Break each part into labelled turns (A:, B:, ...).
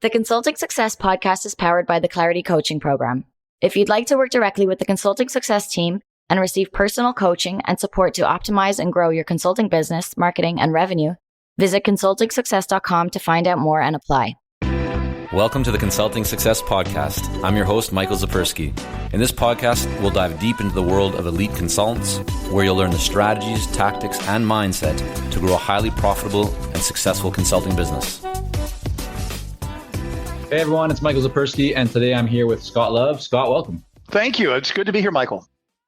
A: The Consulting Success podcast is powered by the Clarity Coaching Program. If you'd like to work directly with the Consulting Success team and receive personal coaching and support to optimize and grow your consulting business, marketing, and revenue, visit consultingsuccess.com to find out more and apply.
B: Welcome to the Consulting Success Podcast. I'm your host, Michael Zapersky. In this podcast, we'll dive deep into the world of elite consultants, where you'll learn the strategies, tactics, and mindset to grow a highly profitable and successful consulting business.
C: Hey everyone, it's Michael Zapersky, and today I'm here with Scott Love. Scott, welcome.
D: Thank you. It's good to be here, Michael.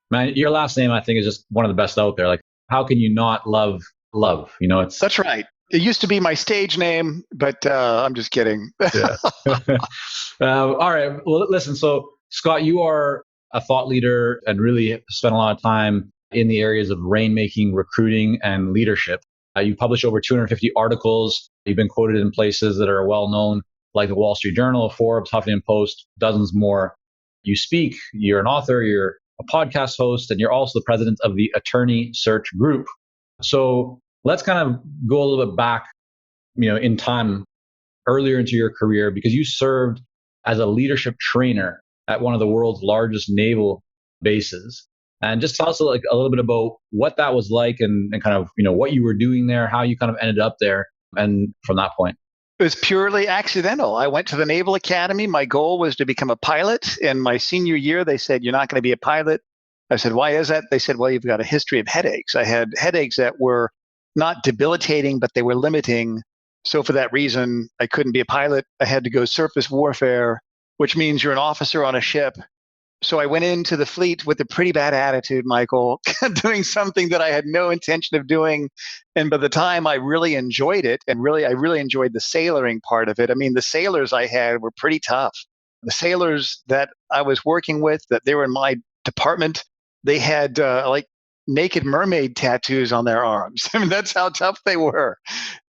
C: Man, your last name I think is just one of the best out there. Like, how can you not love? You know, it's
D: That's right. It used to be my stage name, but I'm just kidding.
C: Yeah. All right. Well, listen. So, Scott, you are a thought leader and really spent a lot of time in the areas of rainmaking, recruiting, and leadership. You published over 250 articles. You've been quoted in places that are well known, like the Wall Street Journal, Forbes, Huffington Post, dozens more. You speak, you're an author, you're a podcast host, and you're also the president of the Attorney Search Group. So let's kind of go a little bit back, in time earlier into your career, because you served as a leadership trainer at one of the world's largest naval bases. And just tell us a little bit about what that was like and kind of, what you were doing there, how you kind of ended up there, and from that point.
D: It was purely accidental. I went to the Naval Academy. My goal was to become a pilot. In my senior year, they said, you're not going to be a pilot. I said, why is that? They said, well, you've got a history of headaches. I had headaches that were not debilitating, but they were limiting. So for that reason, I couldn't be a pilot. I had to go surface warfare, which means you're an officer on a ship. So I went into the fleet with a pretty bad attitude, Michael, doing something that I had no intention of doing. And by the time I really enjoyed it, and I really enjoyed the sailoring part of it. I mean, the sailors I had were pretty tough. The sailors that I was working with, that they were in my department, they had like naked mermaid tattoos on their arms. I mean, that's how tough they were.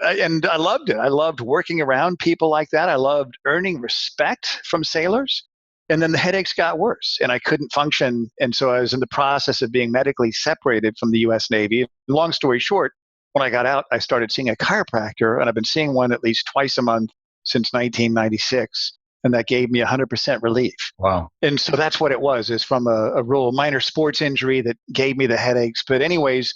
D: And I loved it. I loved working around people like that. I loved earning respect from sailors. And then the headaches got worse and I couldn't function. And so I was in the process of being medically separated from the US Navy. Long story short, when I got out, I started seeing a chiropractor, and I've been seeing one at least twice a month since 1996. And that gave me 100% relief.
C: Wow.
D: And so that's what it was, is from a real minor sports injury that gave me the headaches. But anyways,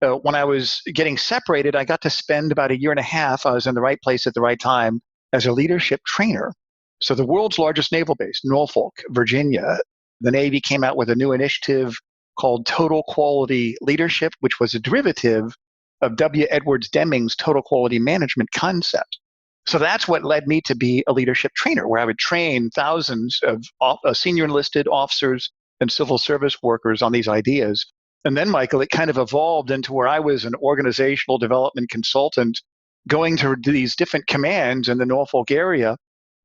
D: when I was getting separated, I got to spend about a year and a half. I was in the right place at the right time as a leadership trainer. So the world's largest naval base, Norfolk, Virginia, the Navy came out with a new initiative called Total Quality Leadership, which was a derivative of W. Edwards Deming's Total Quality Management concept. So that's what led me to be a leadership trainer, where I would train thousands of senior enlisted officers and civil service workers on these ideas. And then, Michael, it kind of evolved into where I was an organizational development consultant going to these different commands in the Norfolk area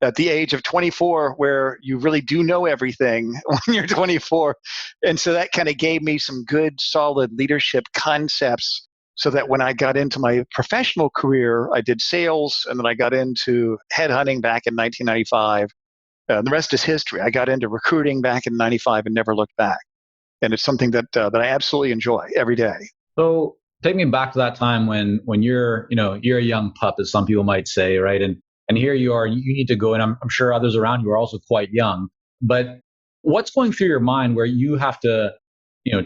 D: at the age of 24, where you really do know everything when you're 24. And so that kind of gave me some good, solid leadership concepts, so that when I got into my professional career, I did sales, and then I got into headhunting back in 1995. The rest is history. I got into recruiting back in 95 and never looked back. And it's something that I absolutely enjoy every day.
C: So take me back to that time when you're a young pup, as some people might say, right? And here you are, you need to go, and I'm sure others around you are also quite young. But what's going through your mind where you have to,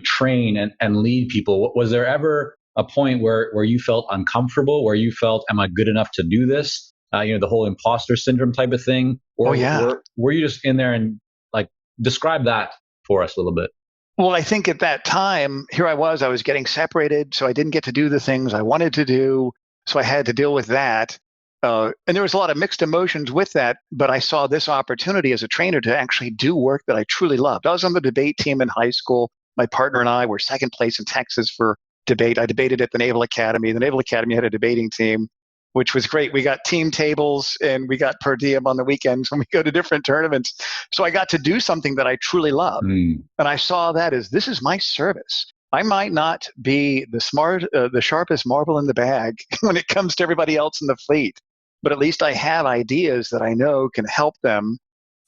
C: train and lead people? Was there ever a point where you felt uncomfortable, where you felt, am I good enough to do this? The whole imposter syndrome type of thing? Or were you just in there and describe that for us a little bit?
D: Well, I think at that time, here I was getting separated, so I didn't get to do the things I wanted to do. So I had to deal with that. And there was a lot of mixed emotions with that, but I saw this opportunity as a trainer to actually do work that I truly loved. I was on the debate team in high school. My partner and I were second place in Texas for debate. I debated at the Naval Academy. The Naval Academy had a debating team, which was great. We got team tables and we got per diem on the weekends when we go to different tournaments. So I got to do something that I truly loved. And I saw that as, this is my service. I might not be the sharpest marble in the bag when it comes to everybody else in the fleet, but at least I have ideas that I know can help them.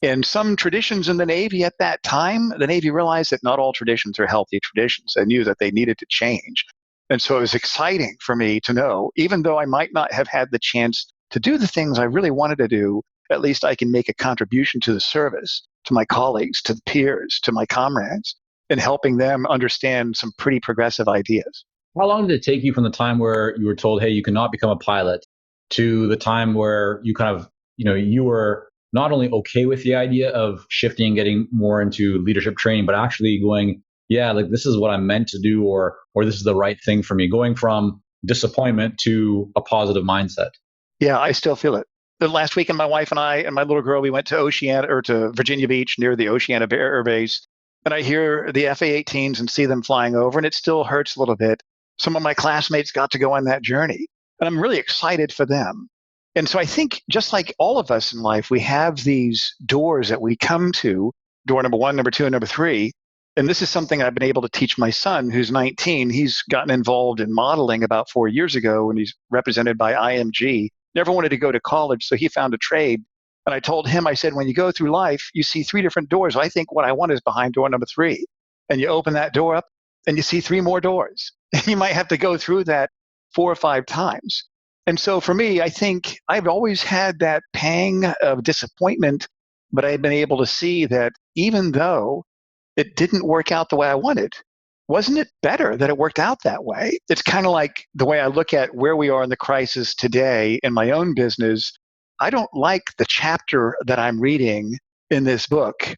D: In some traditions in the Navy at that time, the Navy realized that not all traditions are healthy traditions. They knew that they needed to change. And so it was exciting for me to know, even though I might not have had the chance to do the things I really wanted to do, at least I can make a contribution to the service, to my colleagues, to the peers, to my comrades, and helping them understand some pretty progressive ideas.
C: How long did it take you from the time where you were told, hey, you cannot become a pilot, to the time where you kind of, you were not only okay with the idea of shifting and getting more into leadership training, but actually going, yeah, like this is what I'm meant to do, or this is the right thing for me, going from disappointment to a positive mindset?
D: Yeah, I still feel it. The last weekend, my wife and I and my little girl, we went to Virginia Beach near the Oceana Air Base, and I hear the FA-18s and see them flying over, and it still hurts a little bit. Some of my classmates got to go on that journey, and I'm really excited for them. And so I think just like all of us in life, we have these doors that we come to, door number 1, number 2, and number 3. And this is something I've been able to teach my son, who's 19. He's gotten involved in modeling about 4 years ago, and he's represented by IMG. Never wanted to go to college, so he found a trade. And I told him, I said, when you go through life, you see 3 different doors. I think what I want is behind door number 3. And you open that door up, and you see 3 more doors. And you might have to go through that 4 or 5 times. And so for me, I think I've always had that pang of disappointment, but I've been able to see that even though it didn't work out the way I wanted, wasn't it better that it worked out that way? It's kind of like the way I look at where we are in the crisis today in my own business. I don't like the chapter that I'm reading in this book,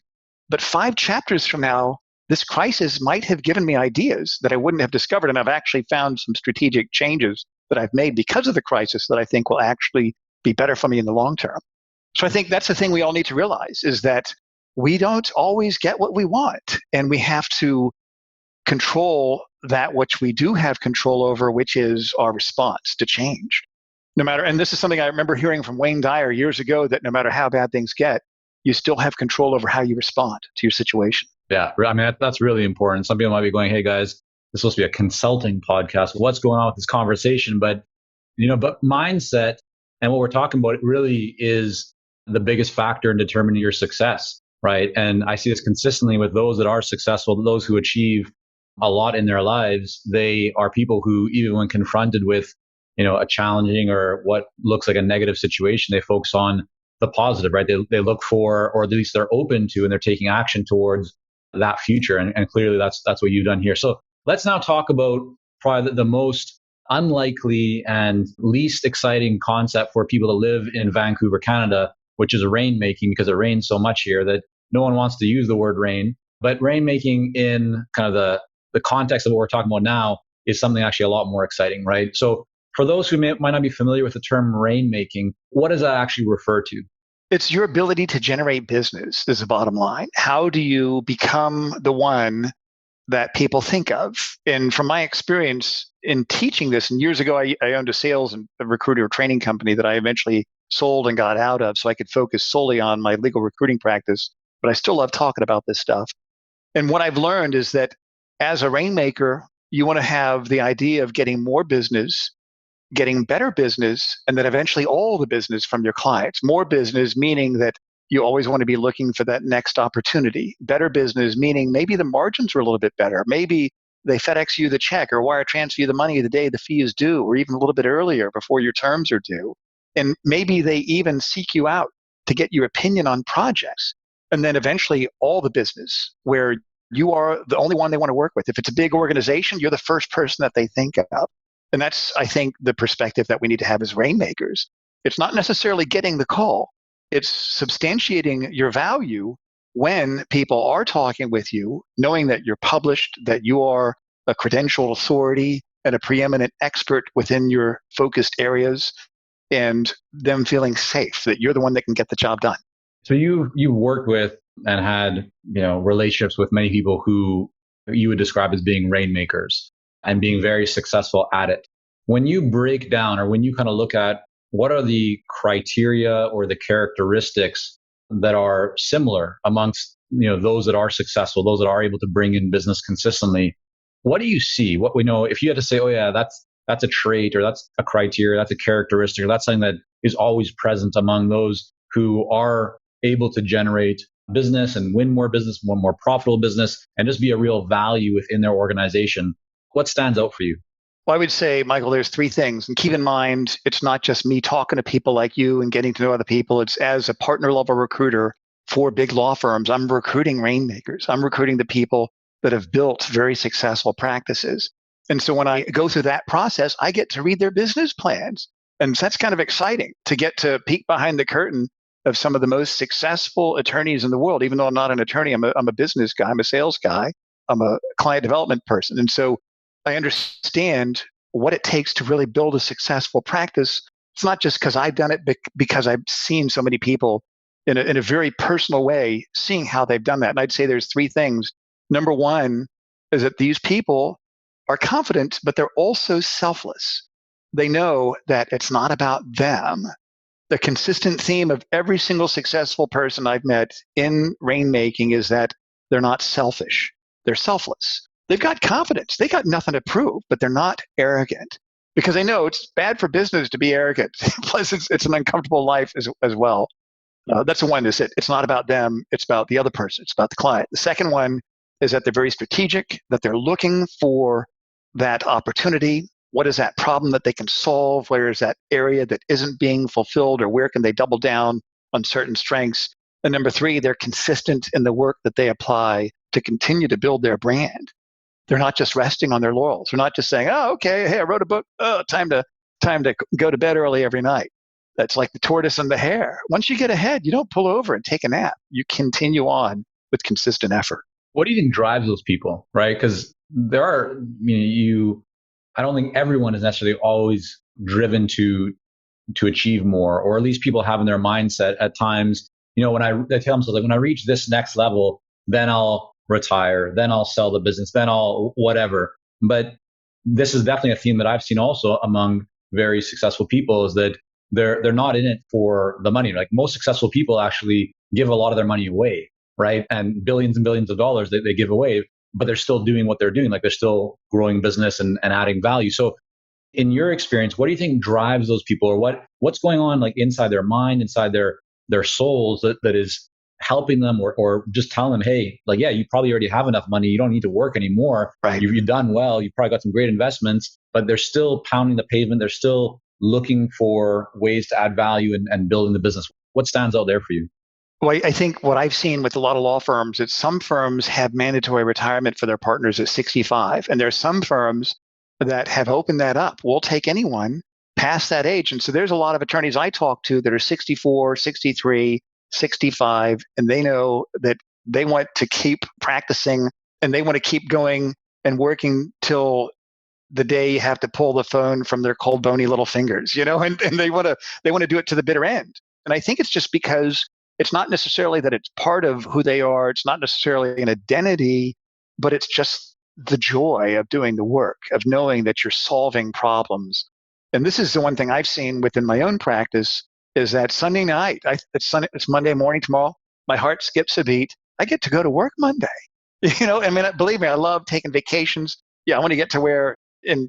D: but 5 chapters from now, this crisis might have given me ideas that I wouldn't have discovered. And I've actually found some strategic changes that I've made because of the crisis that I think will actually be better for me in the long term. So I think that's the thing we all need to realize, is that we don't always get what we want, and we have to control that which we do have control over, which is our response to change. No matter, and this is something I remember hearing from Wayne Dyer years ago, that no matter how bad things get, you still have control over how you respond to your situation.
C: Yeah, I mean, that's really important. Some people might be going, hey guys, this is supposed to be a consulting podcast. What's going on with this conversation? But mindset and what we're talking about really is the biggest factor in determining your success, right? And I see this consistently with those that are successful, those who achieve a lot in their lives. They are people who, even when confronted with, a challenging or what looks like a negative situation, they focus on the positive, right? They look for, or at least they're open to, and they're taking action towards that future. And clearly that's what you've done here. So let's now talk about probably the most unlikely and least exciting concept for people to live in Vancouver, Canada, which is rainmaking, because it rains so much here that no one wants to use the word rain. But rainmaking in kind of the context of what we're talking about now is something actually a lot more exciting, right? So for those who might not be familiar with the term rainmaking, what does that actually refer to?
D: It's your ability to generate business is the bottom line. How do you become the one that people think of? And from my experience in teaching this, and years ago, I owned a sales and a recruiter training company that I eventually sold and got out of so I could focus solely on my legal recruiting practice. But I still love talking about this stuff. And what I've learned is that as a rainmaker, you want to have the idea of getting more business, getting better business, and then eventually all the business from your clients. More business meaning that you always want to be looking for that next opportunity. Better business meaning maybe the margins are a little bit better. Maybe they FedEx you the check or wire transfer you the money the day the fee is due, or even a little bit earlier before your terms are due. And maybe they even seek you out to get your opinion on projects. And then eventually all the business where you are the only one they want to work with. If it's a big organization, you're the first person that they think of. And that's, I think, the perspective that we need to have as rainmakers. It's not necessarily getting the call. It's substantiating your value when people are talking with you, knowing that you're published, that you are a credentialed authority and a preeminent expert within your focused areas, and them feeling safe that you're the one that can get the job done.
C: So you worked with and had relationships with many people who you would describe as being rainmakers and being very successful at it. When you break down, or when you kind of look at what are the criteria or the characteristics that are similar amongst those that are successful, those that are able to bring in business consistently, what do you see? What we know, if you had to say, oh yeah, that's a trait, or that's a criteria, that's a characteristic, or that's something that is always present among those who are able to generate business and win more business, more profitable business, and just be a real value within their organization. What stands out for you?
D: Well, I would say, Michael, there's three things. And keep in mind, it's not just me talking to people like you and getting to know other people. It's as a partner level recruiter for big law firms, I'm recruiting rainmakers. I'm recruiting the people that have built very successful practices. And so when I go through that process, I get to read their business plans. And that's kind of exciting to get to peek behind the curtain of some of the most successful attorneys in the world. Even though I'm not an attorney, I'm a business guy, I'm a sales guy, I'm a client development person. And so I understand what it takes to really build a successful practice. It's not just because I've done it, but because I've seen so many people in a very personal way, seeing how they've done that. And I'd say there's three things. Number one is that these people are confident, but they're also selfless. They know that it's not about them. The consistent theme of every single successful person I've met in rainmaking is that they're not selfish. They're selfless. They've got confidence. They got nothing to prove, but they're not arrogant because they know it's bad for business to be arrogant. Plus, it's an uncomfortable life as well. That's the one. It's not about them. It's about the other person. It's about the client. The second one is that they're very strategic, that they're looking for that opportunity. What is that problem that they can solve? Where is that area that isn't being fulfilled, or where can they double down on certain strengths? And number three, they're consistent in the work that they apply to continue to build their brand. They're not just resting on their laurels. They're not just saying, "Oh, okay, hey, I wrote a book. Oh, time to go to bed early every night." That's like the tortoise and the hare. Once you get ahead, you don't pull over and take a nap. You continue on with consistent effort.
C: What do you think drives those people, right? Because there are, I don't think everyone is necessarily always driven to achieve more, or at least people have in their mindset at times, when I tell them, so like when I reach this next level, then I'll retire, then I'll sell the business, then I'll whatever. But this is definitely a theme that I've seen also among very successful people, is that they're not in it for the money. Like most successful people actually give a lot of their money away, right? And billions of dollars they give away, but they're still doing what they're doing. Like they're still growing business and adding value. So in your experience, what do you think drives those people, or what's going on like inside their mind, inside their souls that is helping them, or just telling them, hey, like, yeah, you probably already have enough money. You don't need to work anymore.
D: Right.
C: You've done well. You've probably got some great investments, but they're still pounding the pavement. They're still looking for ways to add value and building the business. What stands out there for you?
D: Well, I think what I've seen with a lot of law firms is some firms have mandatory retirement for their partners at 65. And there are some firms that have opened that up. We'll take anyone past that age. And so there's a lot of attorneys I talk to that are 64, 63, 65, and they know that they want to keep practicing and they want to keep going and working till the day you have to pull the phone from their cold, bony little fingers, and they want to do it to the bitter end. And I think it's just because it's not necessarily that it's part of who they are. It's not necessarily an identity, but it's just the joy of doing the work, of knowing that you're solving problems. And this is the one thing I've seen within my own practice is that Sunday night, it's Monday morning tomorrow, my heart skips a beat. I get to go to work Monday. Believe me, I love taking vacations. Yeah, I want to get to where,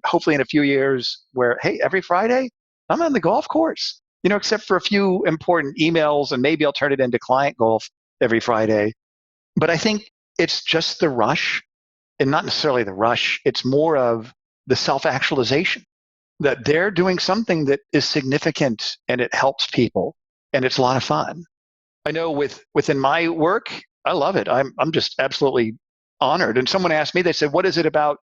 D: hopefully in a few years, where, hey, every Friday, I'm on the golf course. Except for a few important emails, and maybe I'll turn it into client golf every Friday. But I think it's just the rush, and not necessarily the rush. It's more of the self-actualization that they're doing something that is significant and it helps people, and it's a lot of fun. I know within my work, I love it. I'm just absolutely honored. And someone asked me, they said, "What is it about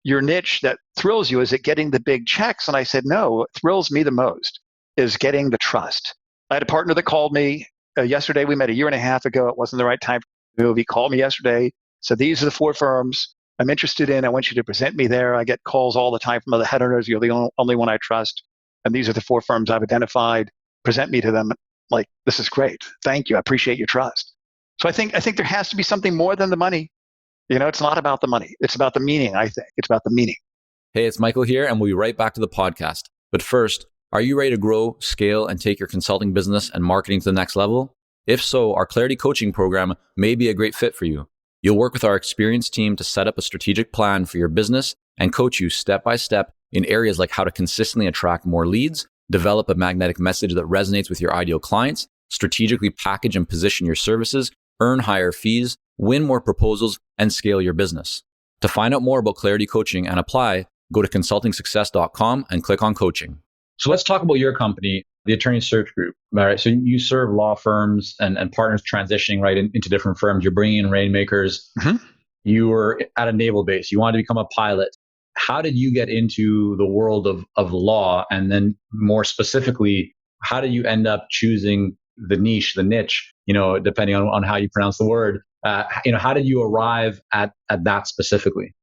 D: your niche that thrills you? Is it getting the big checks?" And I said, "No, what thrills me the most is getting the trust." I had a partner that called me yesterday. We met a year and a half ago. It wasn't the right time for me. He called me yesterday. So these are the 4 firms I'm interested in. I want you to present me there. I get calls all the time from other headhunters. You're the only one I trust. And these are the 4 firms I've identified. Present me to them. Like, this is great. Thank you. I appreciate your trust. So I think there has to be something more than the money. It's not about the money. It's about the meaning, I think. It's about the meaning.
B: Hey, it's Michael here, and we'll be right back to the podcast. But first, are you ready to grow, scale, and take your consulting business and marketing to the next level? If so, our Clarity Coaching Program may be a great fit for you. You'll work with our experienced team to set up a strategic plan for your business and coach you step by step in areas like how to consistently attract more leads, develop a magnetic message that resonates with your ideal clients, strategically package and position your services, earn higher fees, win more proposals, and scale your business. To find out more about Clarity Coaching and apply, go to consultingsuccess.com and click on coaching.
C: So let's talk about your company, the Attorney Search Group. All right. So you serve law firms and partners transitioning into different firms. You're bringing in rainmakers.
D: Mm-hmm.
C: You were at a naval base. You wanted to become a pilot. How did you get into the world of law? And then more specifically, how did you end up choosing the niche, depending on how you pronounce the word? How did you arrive at that specifically?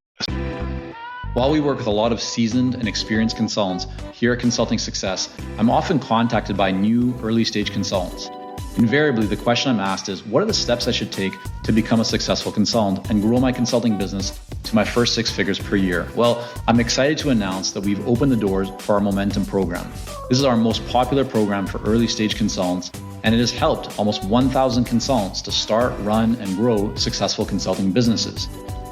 B: While we work with a lot of seasoned and experienced consultants here at Consulting Success, I'm often contacted by new early-stage consultants. Invariably, the question I'm asked is, what are the steps I should take to become a successful consultant and grow my consulting business to my first 6 figures per year? Well, I'm excited to announce that we've opened the doors for our Momentum program. This is our most popular program for early-stage consultants, and it has helped almost 1,000 consultants to start, run, and grow successful consulting businesses.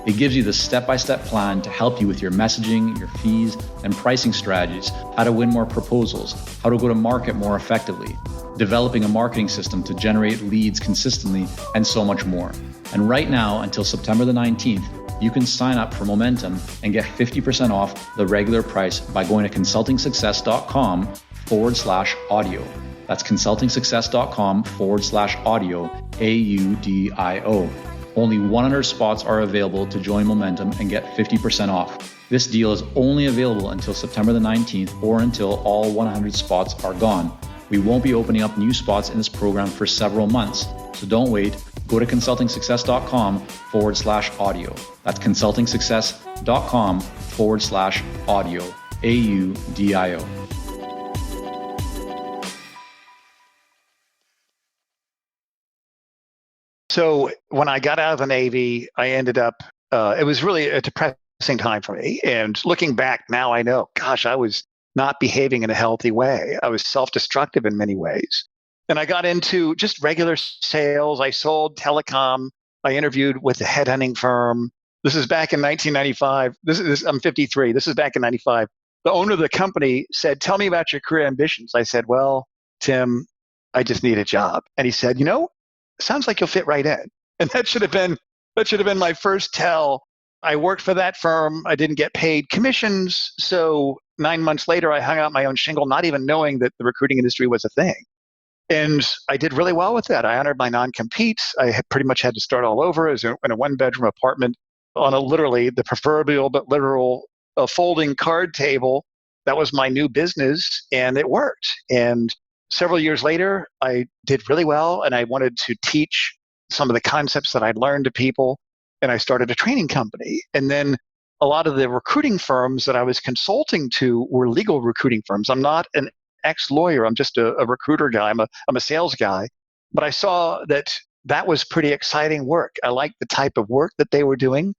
B: It gives you the step-by-step plan to help you with your messaging, your fees, and pricing strategies, how to win more proposals, how to go to market more effectively, developing a marketing system to generate leads consistently, and so much more. And right now, until September the 19th, you can sign up for Momentum and get 50% off the regular price by going to consultingsuccess.com/audio. That's consultingsuccess.com/audio, AUDIO. Only 100 spots are available to join Momentum and get 50% off. This deal is only available until September the 19th or until all 100 spots are gone. We won't be opening up new spots in this program for several months, so don't wait. Go to consultingsuccess.com/audio. That's consultingsuccess.com/audio, AUDIO.
D: So when I got out of the Navy, I ended up, it was really a depressing time for me. And looking back now, I know, gosh, I was not behaving in a healthy way. I was self-destructive in many ways. And I got into just regular sales. I sold telecom. I interviewed with a headhunting firm. This is back in 1995. I'm 53. This is back in 95. The owner of the company said, "Tell me about your career ambitions." I said, "Well, Tim, I just need a job." And he said, "Sounds like you'll fit right in." And that should have been my first tell. I worked for that firm. I didn't get paid commissions. So 9 months later, I hung out my own shingle, not even knowing that the recruiting industry was a thing. And I did really well with that. I honored my non-competes. I had pretty much had to start all over as in a one-bedroom apartment on literally the proverbial but literal folding card table. That was my new business, and it worked. And several years later, I did really well, and I wanted to teach some of the concepts that I'd learned to people, and I started a training company. And then a lot of the recruiting firms that I was consulting to were legal recruiting firms. I'm not an ex-lawyer. I'm just a recruiter guy. I'm a sales guy. But I saw that was pretty exciting work. I liked the type of work that they were doing.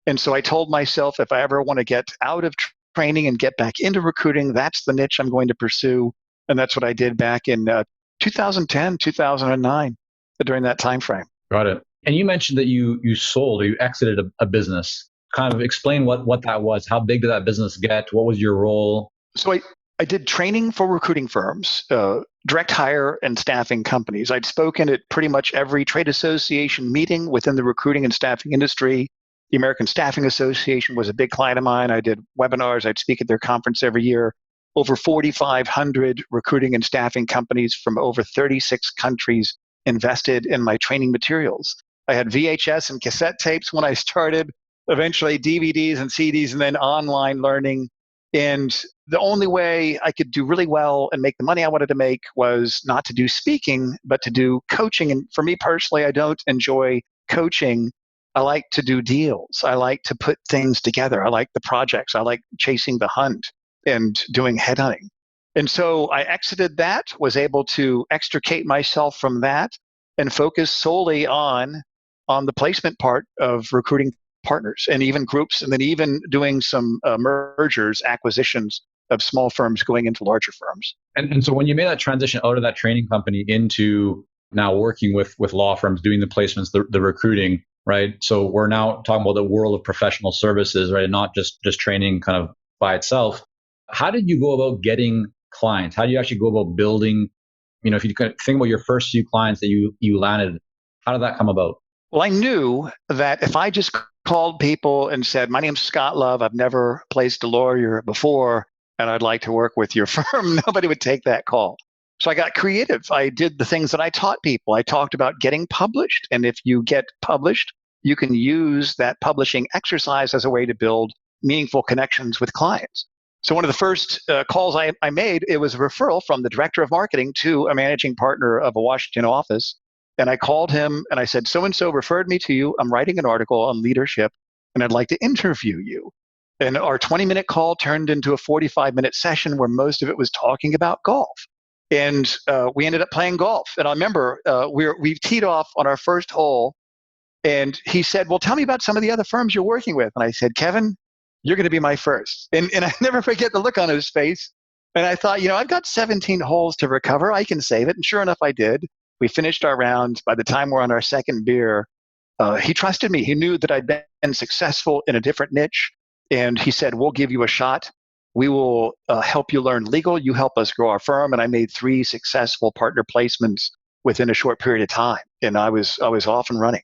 D: And so I told myself, if I ever want to get out of training and get back into recruiting, that's the niche I'm going to pursue. And that's what I did back in 2010, 2009, during that time frame.
C: Got it. And you mentioned that you sold or you exited a business. Kind of explain what that was. How big did that business get? What was your role?
D: So I did training for recruiting firms, direct hire and staffing companies. I'd spoken at pretty much every trade association meeting within the recruiting and staffing industry. The American Staffing Association was a big client of mine. I did webinars. I'd speak at their conference every year. Over 4,500 recruiting and staffing companies from over 36 countries invested in my training materials. I had VHS and cassette tapes when I started, eventually DVDs and CDs, and then online learning. And the only way I could do really well and make the money I wanted to make was not to do speaking, but to do coaching. And for me personally, I don't enjoy coaching. I like to do deals. I like to put things together. I like the projects. I like chasing the hunt and doing headhunting. And so I exited that, was able to extricate myself from that and focus solely on the placement part of recruiting partners and even groups, and then even doing some mergers, acquisitions of small firms going into larger firms.
C: And so when you made that transition out of that training company into now working with law firms, doing the placements, the recruiting, right? So we're now talking about the world of professional services, right? And not just training kind of by itself. How did you go about getting clients? How do you actually go about building, if you could think about your first few clients that you landed, how did that come about?
D: Well, I knew that if I just called people and said, my name's Scott Love. I've never placed a lawyer before, and I'd like to work with your firm. Nobody would take that call. So I got creative. I did the things that I taught people. I talked about getting published. And if you get published, you can use that publishing exercise as a way to build meaningful connections with clients. So one of the first calls I made, it was a referral from the director of marketing to a managing partner of a Washington office. And I called him and I said, so-and-so referred me to you. I'm writing an article on leadership and I'd like to interview you. And our 20-minute call turned into a 45-minute session where most of it was talking about golf. And we ended up playing golf. And I remember we teed off on our first hole. And he said, well, tell me about some of the other firms you're working with. And I said, Kevin, you're going to be my first. And I never forget the look on his face. And I thought, I've got 17 holes to recover. I can save it. And sure enough, I did. We finished our round. By the time we're on our second beer, he trusted me. He knew that I'd been successful in a different niche. And he said, we'll give you a shot. We will help you learn legal. You help us grow our firm. And I made 3 successful partner placements within a short period of time. And I was off and running.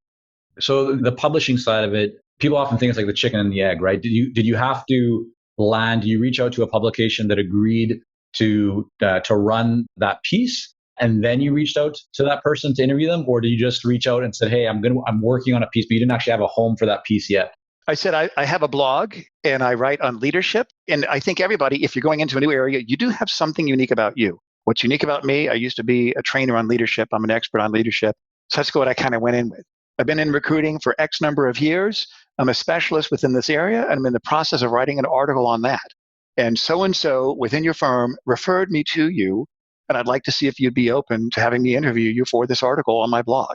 C: So the publishing side of it, people often think it's like the chicken and the egg, right? Did you have to land? Do you reach out to a publication that agreed to run that piece, and then you reached out to that person to interview them, or did you just reach out and said, "Hey, I'm working on a piece," but you didn't actually have a home for that piece yet?
D: I said, I have a blog and I write on leadership. And I think everybody, if you're going into a new area, you do have something unique about you. What's unique about me, I used to be a trainer on leadership. I'm an expert on leadership. So that's what I kind of went in with. I've been in recruiting for X number of years. I'm a specialist within this area, and I'm in the process of writing an article on that. And so within your firm referred me to you, and I'd like to see if you'd be open to having me interview you for this article on my blog.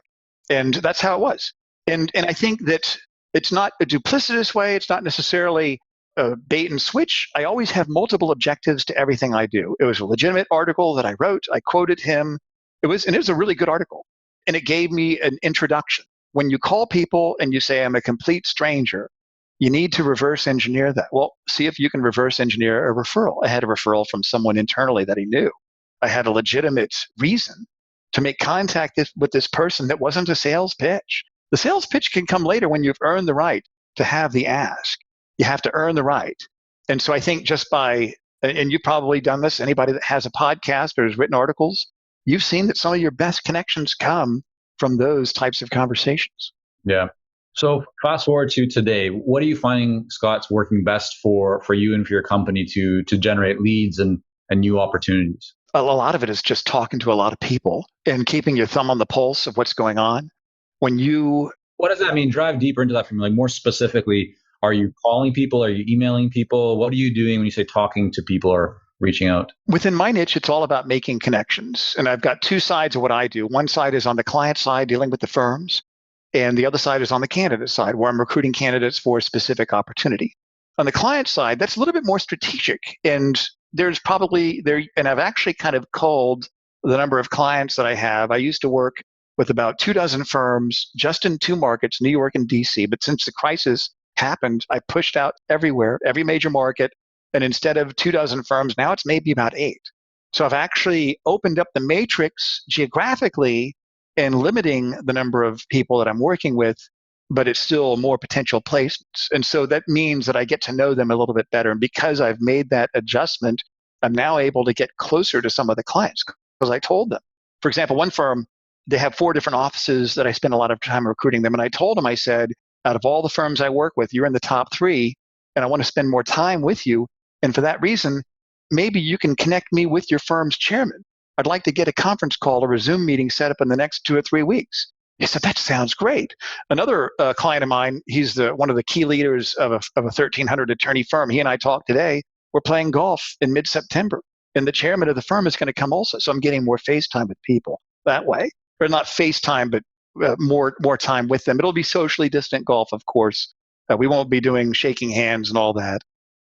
D: And that's how it was. And I think that it's not a duplicitous way. It's not necessarily a bait and switch. I always have multiple objectives to everything I do. It was a legitimate article that I wrote. I quoted him. It was a really good article. And it gave me an introduction. When you call people and you say, I'm a complete stranger, you need to reverse engineer that. Well, see if you can reverse engineer a referral. I had a referral from someone internally that he knew. I had a legitimate reason to make contact with this person that wasn't a sales pitch. The sales pitch can come later when you've earned the right to have the ask. You have to earn the right. And so I think just by, and you've probably done this, anybody that has a podcast or has written articles, you've seen that some of your best connections come from those types of conversations.
C: Yeah. So fast forward to today, what are you finding, Scott's working best for you and for your company to generate leads and new opportunities?
D: A lot of it is just talking to a lot of people and keeping your thumb on the pulse of what's going on.
C: What does that mean? Drive deeper into that for me. Like more specifically, are you calling people? Are you emailing people? What are you doing when you say talking to people or reaching out?
D: Within my niche, it's all about making connections. And I've got 2 sides of what I do. One side is on the client side, dealing with the firms. And the other side is on the candidate side, where I'm recruiting candidates for a specific opportunity. On the client side, that's a little bit more strategic. And there's probably and I've actually kind of culled the number of clients that I have. I used to work with about 24 firms just in 2 markets, New York and DC. But since the crisis happened, I pushed out everywhere, every major market. And instead of 24 firms, now it's maybe about 8. So I've actually opened up the matrix geographically and limiting the number of people that I'm working with, but it's still more potential placements. And so that means that I get to know them a little bit better. And because I've made that adjustment, I'm now able to get closer to some of the clients because I told them. For example, one firm, they have 4 different offices that I spend a lot of time recruiting them. And I told them, I said, out of all the firms I work with, you're in the top 3, and I want to spend more time with you. And for that reason, maybe you can connect me with your firm's chairman. I'd like to get a conference call or a Zoom meeting set up in the next 2 or 3 weeks. He said, that sounds great. Another client of mine, he's one of the key leaders of a 1,300 attorney firm. He and I talked today. We're playing golf in mid-September, and the chairman of the firm is going to come also. So I'm getting more FaceTime with people that way. Or not FaceTime, but more time with them. It'll be socially distant golf, of course. We won't be doing shaking hands and all that.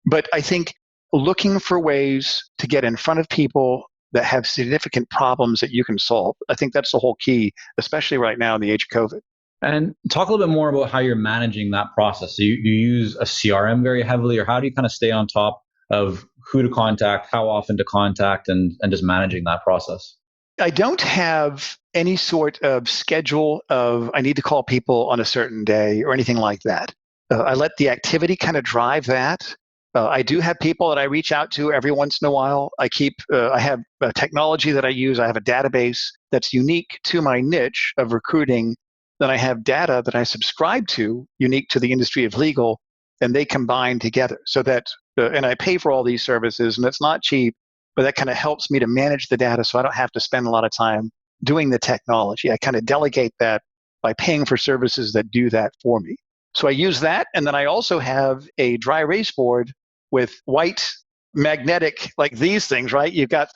D: But I think looking for ways to get in front of people that have significant problems that you can solve, I think that's the whole key, especially right now in the age of COVID.
C: And talk a little bit more about how you're managing that process. Do you use a CRM very heavily, or how do you kind of stay on top of who to contact, how often to contact, and just managing that process?
D: I don't have any sort of schedule of I need to call people on a certain day or anything like that. I let the activity kind of drive that. I do have people that I reach out to every once in a while. I have a technology that I use. I have a database that's unique to my niche of recruiting. Then I have data that I subscribe to, unique to the industry of legal, and they combine together. So that, and I pay for all these services, and it's not cheap, but that kind of helps me to manage the data so I don't have to spend a lot of time doing the technology. I kind of delegate that by paying for services that do that for me. So I use that. And then I also have a dry erase board with white magnetic, like these things, right? You've got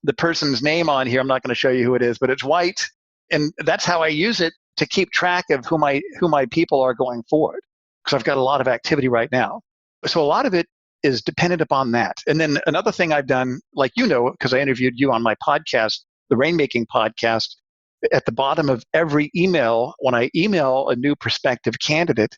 D: the person's name on here. I'm not going to show you who it is, but it's white. And that's how I use it to keep track of who my people are going forward. Because I've got a lot of activity right now. So a lot of it is dependent upon that. And then another thing I've done, like because I interviewed you on my podcast, the Rainmaking podcast, at the bottom of every email, when I email a new prospective candidate,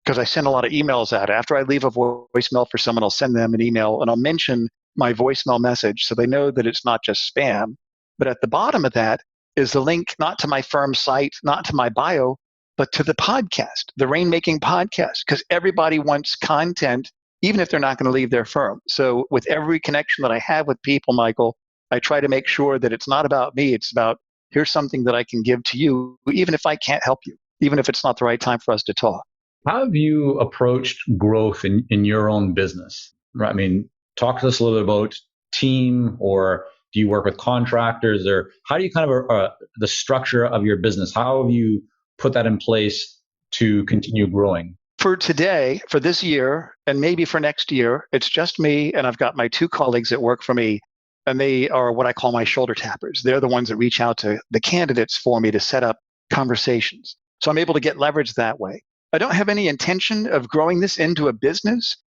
D: because I send a lot of emails out. After I leave a voicemail for someone, I'll send them an email and I'll mention my voicemail message so they know that it's not just spam. But at the bottom of that is the link not to my firm site, not to my bio, but to the podcast, the Rainmaking podcast, because everybody wants content, even if they're not going to leave their firm. So with every connection that I have with people, Michael, I try to make sure that it's not about me. It's about, here's something that I can give to you, even if I can't help you, even if it's not the right time for us to talk.
C: How have you approached growth in your own business? Right? I mean, talk to us a little bit about team, or do you work with contractors, or how do you kind of the structure of your business? How have you put that in place to continue growing?
D: For today, for this year, and maybe for next year, it's just me, and I've got my two colleagues that work for me, and they are what I call my shoulder tappers. They're the ones that reach out to the candidates for me to set up conversations. So I'm able to get leverage that way. I don't have any intention of growing this into a business.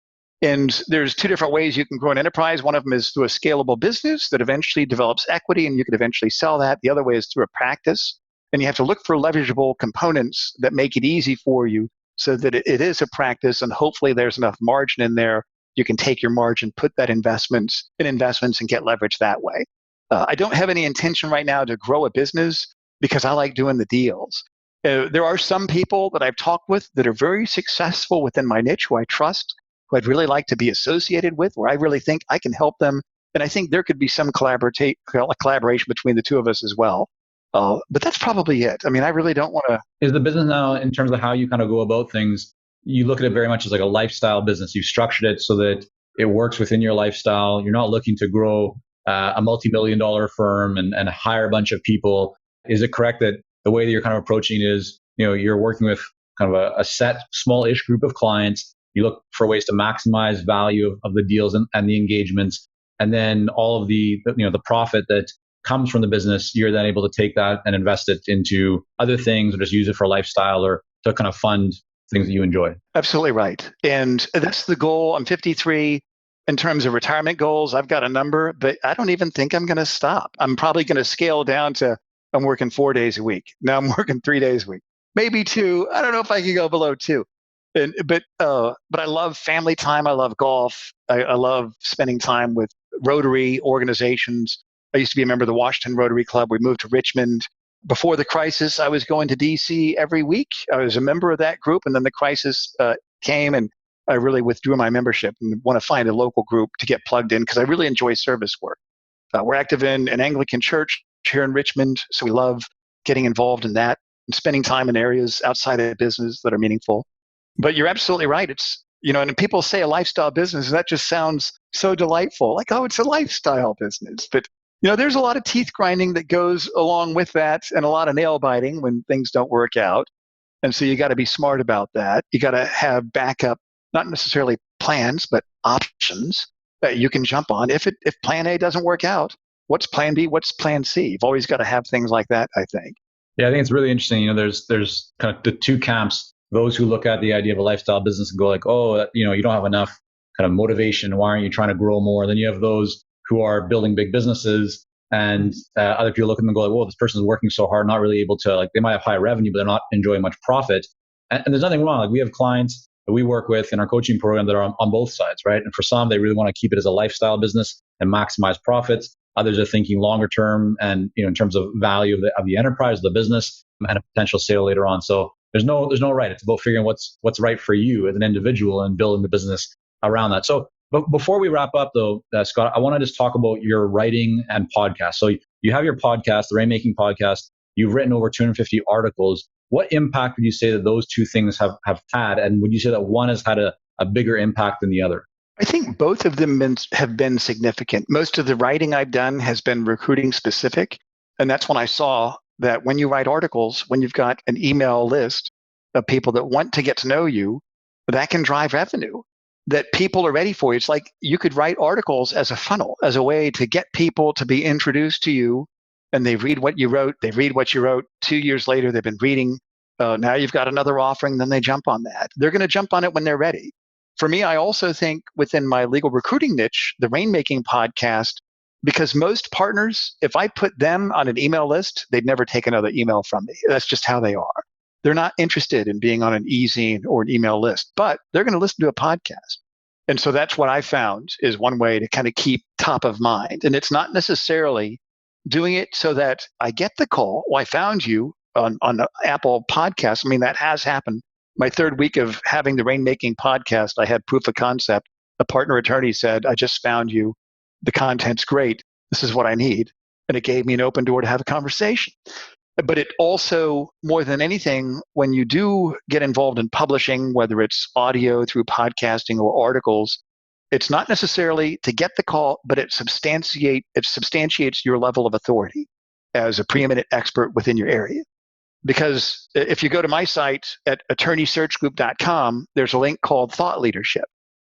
D: And there's two different ways you can grow an enterprise. One of them is through a scalable business that eventually develops equity and you could eventually sell that. The other way is through a practice. And you have to look for leverageable components that make it easy for you so that it is a practice, and hopefully there's enough margin in there. You can take your margin, put that in investments and get leverage that way. I don't have any intention right now to grow a business because I like doing the deals. There are some people that I've talked with that are very successful within my niche who I trust, who I'd really like to be associated with, where I really think I can help them. And I think there could be some collaboration between the two of us as well. But that's probably it. I mean, I really don't want to.
C: Is the business now, in terms of how you kind of go about things, you look at it very much as like a lifestyle business? You've structured it so that it works within your lifestyle. You're not looking to grow a multi-million-dollar firm and hire a bunch of people. Is it correct that the way that you're kind of approaching it is, you're working with kind of a set small-ish group of clients. You look for ways to maximize value of the deals and the engagements, and then all of the profit that comes from the business, you're then able to take that and invest it into other things, or just use it for lifestyle, or to kind of fund things that you enjoy.
D: Absolutely right. And that's the goal. I'm 53. In terms of retirement goals, I've got a number, but I don't even think I'm going to stop. I'm probably going to scale down to, I'm working 4 days a week. Now I'm working 3 days a week, maybe 2. I don't know if I can go below 2. But I love family time. I love golf. I love spending time with Rotary organizations. I used to be a member of the Washington Rotary Club. We moved to Richmond. Before the crisis, I was going to DC every week. I was a member of that group, and then the crisis came, and I really withdrew my membership and want to find a local group to get plugged in because I really enjoy service work. We're active in an Anglican church here in Richmond, so we love getting involved in that and spending time in areas outside of business that are meaningful. But you're absolutely right. It's, and people say a lifestyle business, and that just sounds so delightful. Like, oh, it's a lifestyle business. But, there's a lot of teeth grinding that goes along with that, and a lot of nail biting when things don't work out. And so you got to be smart about that. You got to have backup, not necessarily plans, but options that you can jump on. If plan A doesn't work out, what's plan B? What's plan C? You've always got to have things like that, I think.
C: Yeah, I think it's really interesting. There's kind of the two camps. Those who look at the idea of a lifestyle business and go like, oh, you don't have enough kind of motivation. Why aren't you trying to grow more? And then you have those who are building big businesses, and other people look at them and go like, well, this person is working so hard, not really able to, like, they might have high revenue, but they're not enjoying much profit. And there's nothing wrong. Like, we have clients that we work with in our coaching program that are on both sides, right? And for some, they really want to keep it as a lifestyle business and maximize profits. Others are thinking longer term and, in terms of value of the enterprise, the business, and a potential sale later on. So there's no right. It's about figuring what's right for you as an individual and building the business around that. So, but before we wrap up though, Scott, I want to just talk about your writing and podcast. So you have your podcast, the Rainmaking podcast. You've written over 250 articles. What impact would you say that those two things have had? And would you say that one has had a bigger impact than the other?
D: I think both of them have been significant. Most of the writing I've done has been recruiting specific. And that's when I saw that when you write articles, when you've got an email list of people that want to get to know you, that can drive revenue, that people are ready for you. It's like you could write articles as a funnel, as a way to get people to be introduced to you. And they read what you wrote. They read what you wrote. 2 years later, they've been reading. Now you've got another offering. Then they jump on that. They're going to jump on it when they're ready. For me, I also think within my legal recruiting niche, the Rainmaking podcast, because most partners, if I put them on an email list, they'd never take another email from me. That's just how they are. They're not interested in being on an e-zine or an email list, but they're going to listen to a podcast. And so that's what I found is one way to kind of keep top of mind. And it's not necessarily doing it so that I get the call. Well, I found you on Apple Podcasts. I mean, that has happened. My third week of having the Rainmaking podcast, I had proof of concept. A partner attorney said, I just found you. The content's great. This is what I need. And it gave me an open door to have a conversation. But it also, more than anything, when you do get involved in publishing, whether it's audio through podcasting or articles, it's not necessarily to get the call, but it substantiates your level of authority as a preeminent expert within your area. Because if you go to my site at attorneysearchgroup.com, there's a link called Thought Leadership.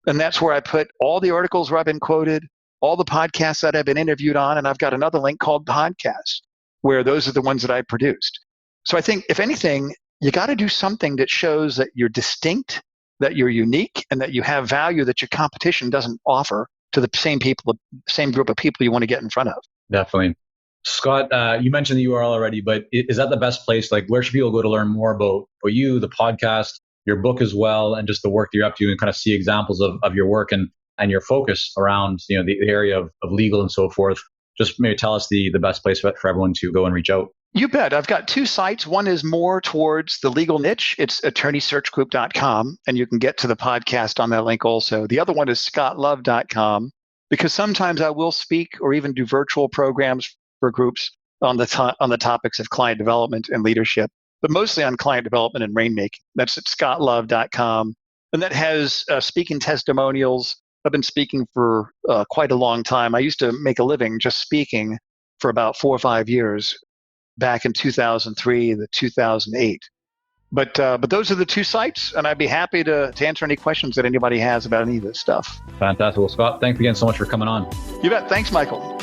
D: And that's where I put all the articles where I've been quoted, all the podcasts that I've been interviewed on, and I've got another link called Podcasts, where those are the ones that I produced. So I think, if anything, you got to do something that shows that you're distinct, that you're unique, and that you have value that your competition doesn't offer to the same group of people you want to get in front of.
C: Definitely. Scott, you mentioned the URL already, but is that the best place? Like, where should people go to learn more about you, the podcast, your book as well, and just the work that you're up to, and kind of see examples of your work and your focus around the area of legal and so forth? Just maybe tell us the best place for everyone to go and reach out.
D: You bet. I've got two sites. One is more towards the legal niche. It's attorneysearchgroup.com, and you can get to the podcast on that link also. The other one is scottlove.com, because sometimes I will speak or even do virtual programs for groups on the topics of client development and leadership, but mostly on client development and rainmaking. That's at scottlove.com. And that has speaking testimonials. I've been speaking for quite a long time. I used to make a living just speaking for about 4 or 5 years back in 2003 to 2008. But those are the two sites, and I'd be happy to answer any questions that anybody has about any of this stuff.
C: Fantastic. Well, Scott, thanks again so much for coming on.
D: You bet. Thanks, Michael.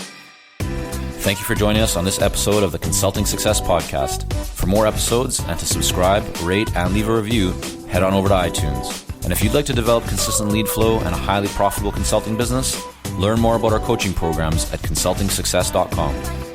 B: Thank you for joining us on this episode of the Consulting Success Podcast. For more episodes and to subscribe, rate, and leave a review, head on over to iTunes. And if you'd like to develop consistent lead flow and a highly profitable consulting business, learn more about our coaching programs at consultingsuccess.com.